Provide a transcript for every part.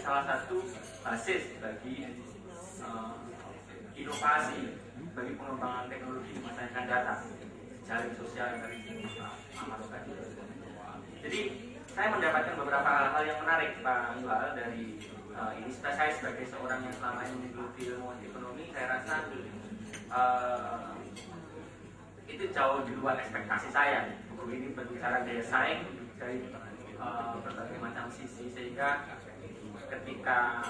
salah satu basis bagi inovasi, bagi pengembangan teknologi di masa yang akan datang, jaring sosial yang tadi Amarokan. Jadi saya mendapatkan beberapa hal yang menarik Pak Yuhal dari ini. Saya sebagai seorang yang selama ini mengikuti ilmu ekonomi, saya rasa itu jauh di luar ekspektasi saya. Buku ini berbicara daya saing dari berbagai macam sisi, sehingga ketika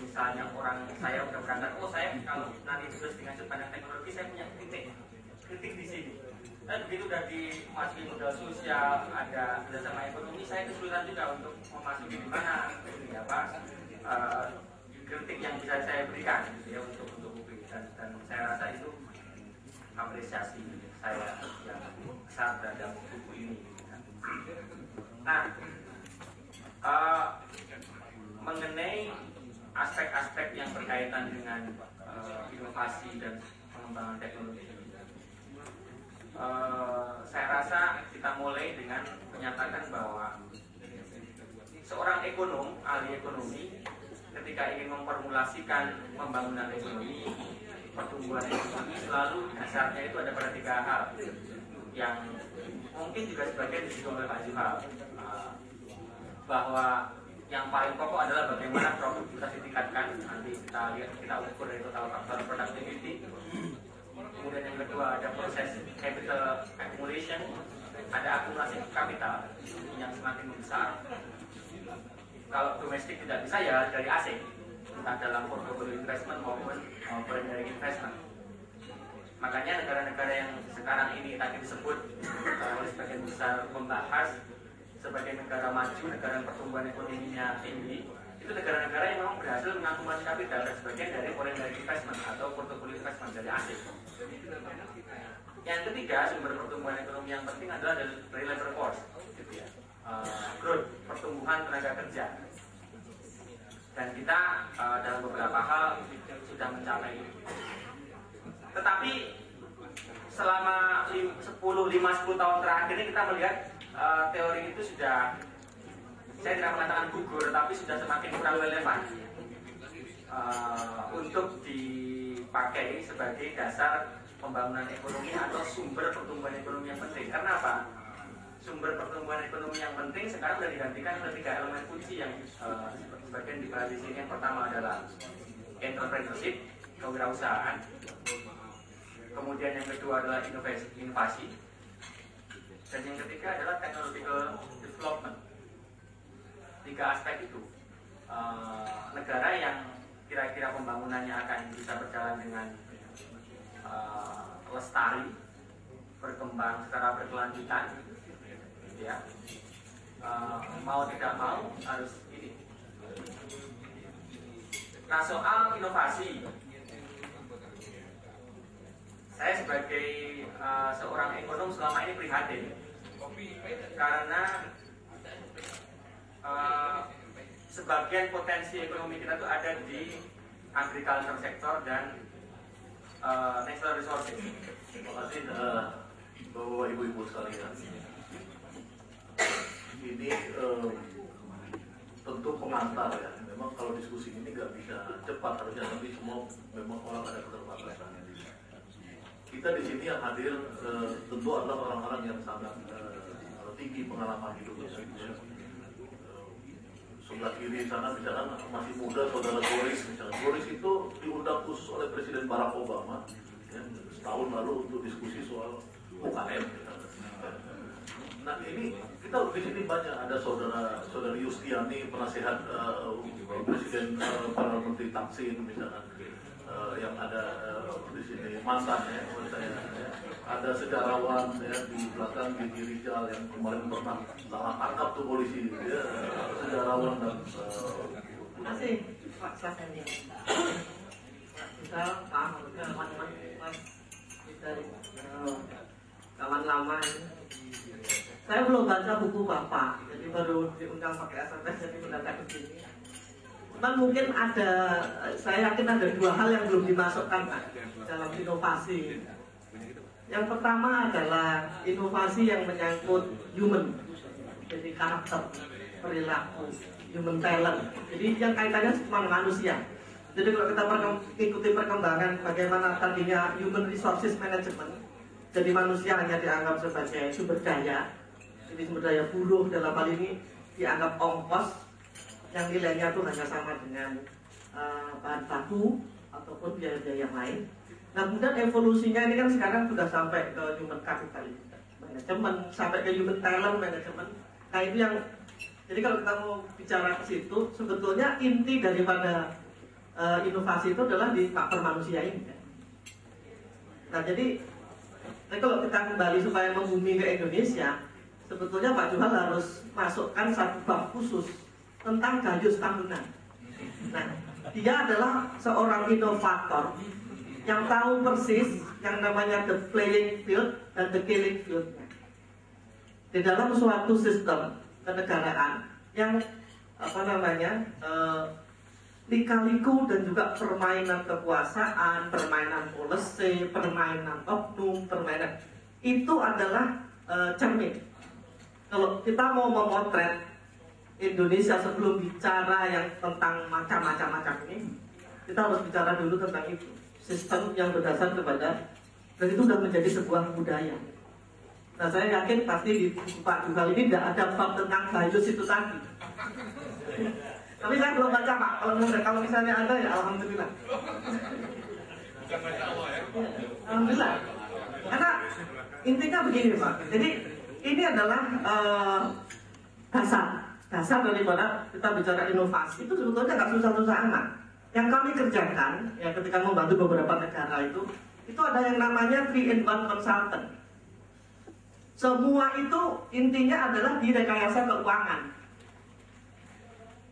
misalnya saya udah berangkat, saya kalau nanti terus dengan sudut pandang teknologi, saya punya kritik di sini. Dan begitu udah dimasuki modal sosial, ada kerjasama ekonomi, saya kesulitan juga untuk memasuki di mana kritik yang bisa saya berikan gitu ya, untuk buku ini. Dan saya rasa itu apresiasi saya yang besar terhadap buku ini. Nah, mengenai aspek-aspek yang berkaitan dengan inovasi dan pengembangan teknologi, saya rasa kita mulai dengan menyatakan bahwa seorang ekonom, ahli ekonomi, ketika ingin memformulasikan pembangunan ekonomi, pertumbuhan ekonomi, selalu dasarnya itu ada pada 3 hal yang mungkin juga sebagian disinggung oleh Pak Yuhal, bahwa yang paling pokok adalah bagaimana produktivitas ditingkatkan. Nanti kita lihat, kita ukur dari total faktor productivity. Kemudian yang kedua ada proses capital accumulation, ada akumulasi kapital yang semakin besar. Kalau domestik tidak bisa, ya dari asing, entah dalam portfolio investment maupun foreign direct investment. Makanya negara-negara yang sekarang ini tadi disebut oleh sebagian besar membahas sebagai negara maju, negara yang pertumbuhan ekonominya tinggi, itu negara-negara yang memang berhasil mengakumulasi kapital dan sebagian dari foreign direct investment atau portfolio investment dari asing. Yang ketiga, sumber pertumbuhan ekonomi yang penting adalah dari labor force, gitu ya. Growth, pertumbuhan tenaga kerja. Dan kita dalam beberapa hal sudah mencapai itu. Tetapi selama 5-10 tahun terakhir ini kita melihat teori itu sudah, saya tidak mengatakan gugur, tapi sudah semakin kurang relevan untuk dipakai sebagai dasar pembangunan ekonomi atau sumber pertumbuhan ekonomi yang penting. Karena apa? Sumber pertumbuhan ekonomi yang penting sekarang sudah digantikan oleh 3 elemen kunci yang sebagian dibahas di sini. Yang pertama adalah entrepreneurship, kewirausahaan. Kemudian yang kedua adalah inovasi. Dan yang ketiga adalah technological development. 3 aspek itu, negara yang kira-kira pembangunannya akan bisa berjalan dengan lestari, berkembang secara berkelanjutan, gitu ya. Mau tidak mau harus ini. Nah, soal inovasi, saya sebagai seorang ekonom selama ini prihatin karena sebagian potensi ekonomi kita itu ada di agriculture sektor dan natural resources. Terima kasih Bapak Ibu sekalian. Ini tentu pengantar ya. Memang kalau diskusi ini nggak bisa cepat harusnya, tapi semua memang orang ada keterbatasan. Kita di sini yang hadir tentu adalah orang-orang yang sangat tinggi pengalaman hidupnya. Sebelah kiri sana misalkan masih muda, saudara Boris misalnya. Boris itu diundang khusus oleh Presiden Barack Obama ya, setahun lalu untuk diskusi soal UKM. Nah ini kita di sini banyak, ada saudari Yustiani, penasehat Presiden para Menteri Taksin misalnya, yang ada di sini mantan ya, saya, ya. Ada sejarawan ya di belakang Gigi Rizal yang kemarin pernah salah tangkap tuh polisi ya, sejarawan dan masih Pak Saseni misal Pak teman-teman dari kawan lama ini. Saya belum baca buku Bapak, jadi baru diundang pakai SMS, jadi mendadak ke sini. Cuman mungkin ada, saya yakin ada 2 hal yang belum dimasukkan Pak dalam inovasi. Yang pertama adalah inovasi yang menyangkut human, jadi karakter. perilaku, human talent. Jadi yang kaitannya cuma manusia. Jadi kalau kita ikuti perkembangan bagaimana tadinya human resources management, jadi manusia hanya dianggap sebagai sumber daya. Jadi sumber daya buruh dalam hal ini dianggap ongkos yang nilainya itu hanya sama dengan bahan baku ataupun biaya-biaya yang lain. Nah kemudian evolusinya ini kan sekarang sudah sampai ke human capital management, sampai ke human talent management. Nah itu yang, jadi kalau kita mau bicara ke situ, sebetulnya inti daripada inovasi itu adalah di faktor manusia ini. Nah jadi kalau kita kembali supaya membumi ke Indonesia, sebetulnya Pak Juhal harus masukkan satu bab khusus tentang Gayus Tambunan. Nah, dia adalah seorang inovator yang tahu persis yang namanya the playing field dan the killing field. Di dalam suatu sistem kenegaraan yang lika-liku dan juga permainan kekuasaan, permainan policy, permainan oknum, permainan itu adalah cermin. Kalau kita mau memotret Indonesia sebelum bicara yang tentang macam-macam ini, kita harus bicara dulu tentang itu. Sistem yang berdasar kepada, dan itu sudah menjadi sebuah budaya. Nah saya yakin pasti di Pak Juhal ini tidak ada bab tentang Gayus itu tadi. Tapi saya belum baca Pak. Kalau misalnya ada ya alhamdulillah. Alhamdulillah. Karena intinya begini Pak. Jadi ini adalah dasar daripada kita bicara inovasi itu sebetulnya nggak susah-susah amat. Yang kami kerjakan ya ketika membantu beberapa negara itu ada yang namanya 3-in-1 consultant. Semua itu intinya adalah di rekayasa keuangan.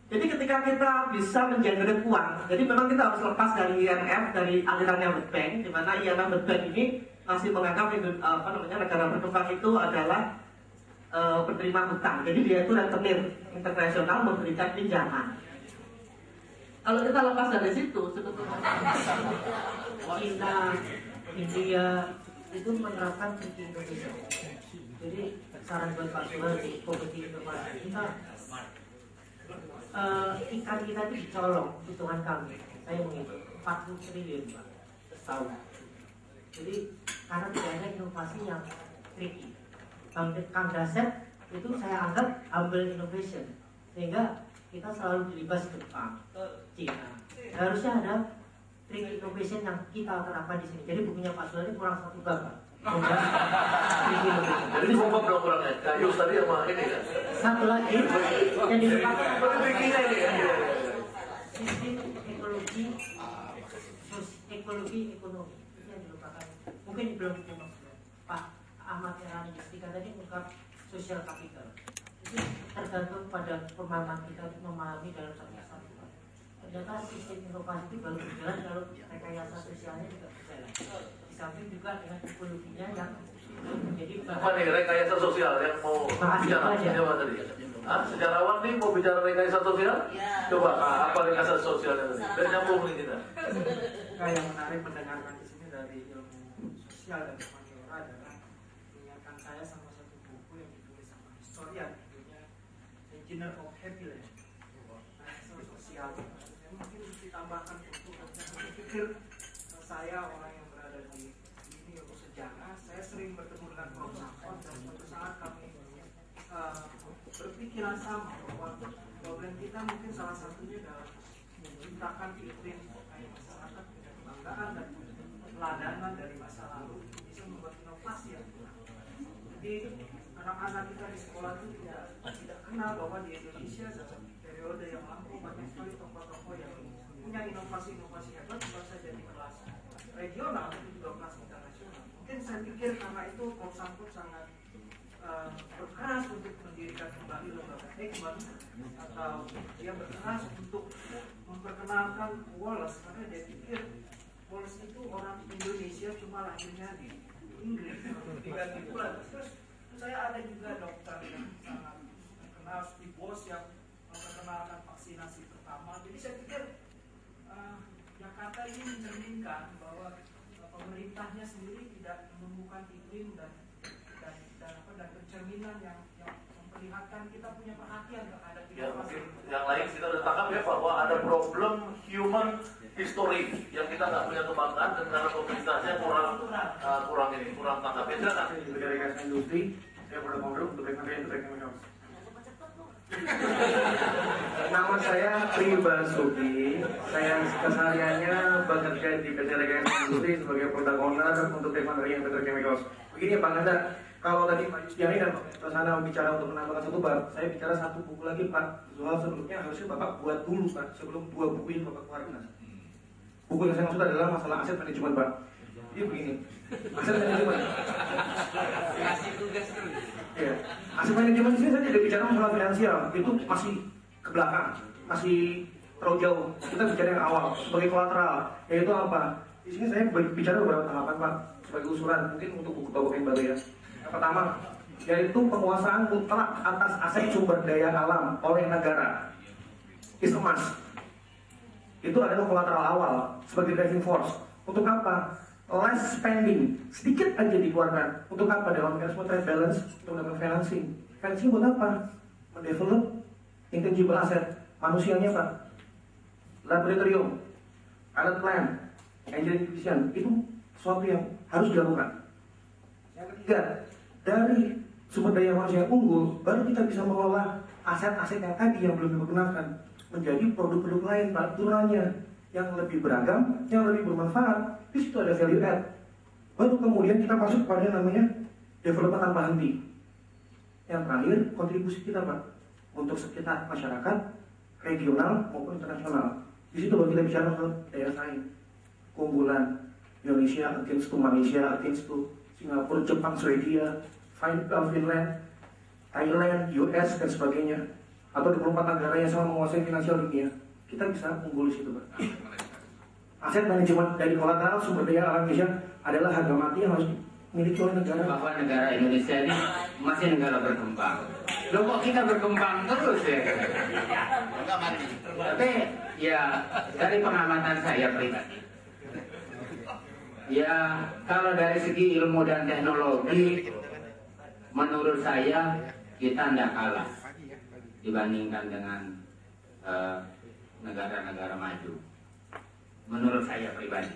Jadi ketika kita bisa mengenerate uang, jadi memang kita harus lepas dari IMF, dari alirannya World Bank, di mana IMF World Bank ini masih menganggap negara berkembang itu adalah penerima hutang. Jadi dia itu rentenir internasional memberikan pinjaman. Kalau kita lepas dari situ, sebetulnya China, India itu menerapkan thinking Indonesia. Jadi saran buat Pak Juhal di komite inovasi kita, ikan kita itu dicolong, hitungan kami. Saya menghitung 40 triliun Pak setahun. Jadi karena tidak ada inovasi yang tricky. Kang Dasep itu saya anggap humble innovation, sehingga kita selalu dilibas ke Jepang, ke China. Harusnya ada tricky innovation yang kita terapkan di sini. Jadi bukunya Pak Juhal ini kurang satu bab. Jadi kompak dong orangnya. Gayus tadi sama ini kan. Satu lagi yang dilupakan sistem ekologi ekonomi itu yang dilupakan. Mungkin belum dimaksud Pak Ahmad Erani Justika tadi mengungkap social capital. Itu tergantung pada pemahaman kita untuk memahami dalam satu kesatuan. Ternyata sistem inovasi itu baru berjalan kalau rekayasa sosialnya juga berjalan. Di samping juga dengan ekologinya yang menjadi apa nih rekayasa sosial yang mau bicara? Coba tadi. Sejarawan nih mau bicara rekayasa sosial? Ya. Coba apa rekayasa sosialnya tadi? Dan nyambung nih kita. Yang menarik mendengarkan di sini dari ilmu sosial dan humaniora adalah mengingatkan saya sama satu buku yang ditulis sama historian, judulnya Engineer of Happiness, sosial. Mungkin ditambahkan buku karena saya pikir saya orang yang berada di ini ilmu sejarah, saya sering bertemu dengan Prof. Safon dan suatu saat kami berpikiran sama bahwa problem kita mungkin salah satunya adalah menciptakan iklim masyarakat dengan kebanggaan dan peladanan dari masa lalu bisa membuat inovasi yang benar. Jadi anak-anak kita di sekolah itu tidak kenal bahwa di Indonesia dalam periode yang lampau banyak sekali tokoh-tokoh yang punya inovasi-inovasi hebat, bukan saja di kelas regional tapi juga kelas internasional. Mungkin saya pikir karena itu Prof. Sangkut sangat berkeras untuk mendirikan kembali lembaga Ekman, atau dia berkeras untuk memperkenalkan Wallace karena dia pikir Wallace itu orang Indonesia cuma lahirnya di Inggris diganti bulan. Terus saya ada juga dokter yang sangat terkenal Steve Boss yang memperkenalkan vaksinasi pertama. Jadi saya pikir Jakarta ini mencerminkan bahwa pemerintahnya sendiri tidak menemukan iklim dan pencerminan yang memperlihatkan kita punya perhatian terhadap lain kita udah tangkap ya bahwa ada problem human history yang kita nggak punya kebanggaan dan karena pemerintahnya kurang tangkap ya. Silakan. Dari Kasih Industri, saya pada ngobrol untuk rekomendasi. Nama saya Pri Basuki. Saya kesehariannya bekerja di PT Rekayasa Industri sebagai product owner untuk refinery and petrochemicals. Begini Pak Nanda, kalau tadi Pak Yustiani dan Pak Sana bicara untuk menambahkan satu bab, saya bicara satu buku lagi Pak. Soal sebelumnya harusnya Bapak buat dulu Pak, sebelum dua buku ini Bapak keluarkan. Buku yang saya maksud adalah masalah aset manajemen Pak. Jadi begini, aset manajemen. Kasih tugas dulu. Ya, aset manajemen di sini saya tidak bicara masalah finansial, itu masih ke belakang, masih terlalu jauh. Kita bicara yang awal sebagai kolateral, yaitu apa? Di sini saya bicara beberapa tahapan Pak, sebagai usulan mungkin untuk buku bapak yang baru ya. Yang pertama, yaitu penguasaan mutlak atas aset sumber daya alam oleh negara. Is a must. Itu adalah kolateral awal sebagai driving force. Untuk apa? Less spending, sedikit aja dikeluarkan. Untuk apa? Dalam mekanisme trade balance, untuk melakukan financing. Financing buat apa? Mendevelop intangible asset. Manusianya Pak, laboratorium, pilot plant, engineering division, itu sesuatu yang harus dilakukan. Yang ketiga, dari sumber daya manusia yang unggul, baru kita bisa mengelola aset-aset yang tadi yang belum dipergunakan menjadi produk-produk lain Pak, turunannya yang lebih beragam, yang lebih bermanfaat. Di situ ada value add. Baru kemudian kita masuk pada namanya development tanpa henti. Yang terakhir, kontribusi kita Pak untuk sekitar masyarakat regional maupun internasional. Di situ baru kita bicara soal daya saing, keunggulan Indonesia against to Malaysia, against to Singapura, Jepang, Swedia, Finland, Thailand, US dan sebagainya. Atau 24 negara yang sama menguasai finansial dunia, kita bisa unggul di situ Pak. Aset manajemen dari kolateral sumber daya alam Indonesia adalah harga mati yang harus dimiliki oleh negara. Bahwa negara Indonesia ini masih negara berkembang. Loh kok kita berkembang terus ya? Enggak mati. Tapi ya dari pengamatan saya pribadi, ya kalau dari segi ilmu dan teknologi, menurut saya kita tidak kalah dibandingkan dengan negara-negara maju. Menurut saya pribadi.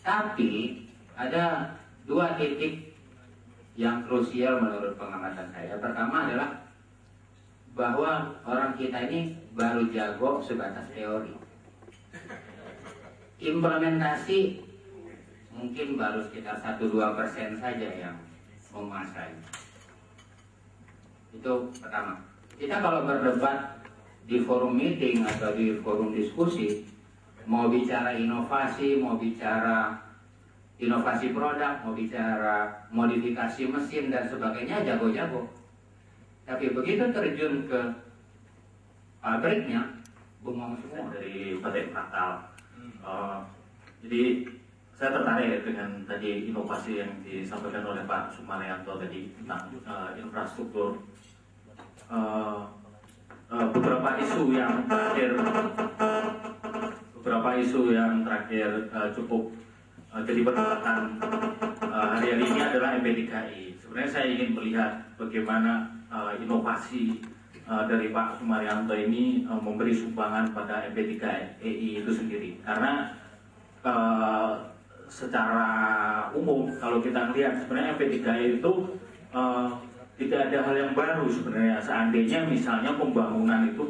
Tapi ada dua titik yang krusial menurut pengamatan saya. Pertama adalah bahwa orang kita ini baru jago sebatas teori. Implementasi mungkin baru sekitar 1-2% saja yang menguasai. Itu pertama. Kita kalau berdebat di forum meeting atau di forum diskusi, mau bicara inovasi, mau bicara inovasi produk, mau bicara modifikasi mesin dan sebagainya, jago-jago. Tapi begitu terjun ke pabriknya, bengong semua. Dari Paten Prakal. Jadi saya tertarik dengan tadi inovasi yang disampaikan oleh Pak Sumaryanto tadi tentang infrastruktur. Beberapa isu yang terakhir cukup jadi perdebatan hari-hari ini adalah MP3I. Sebenarnya saya ingin melihat bagaimana inovasi dari Pak Sumaryanto ini memberi sumbangan pada MP3I itu sendiri. Karena secara umum kalau kita lihat sebenarnya MP3I itu tidak ada hal yang baru sebenarnya. Seandainya misalnya pembangunan itu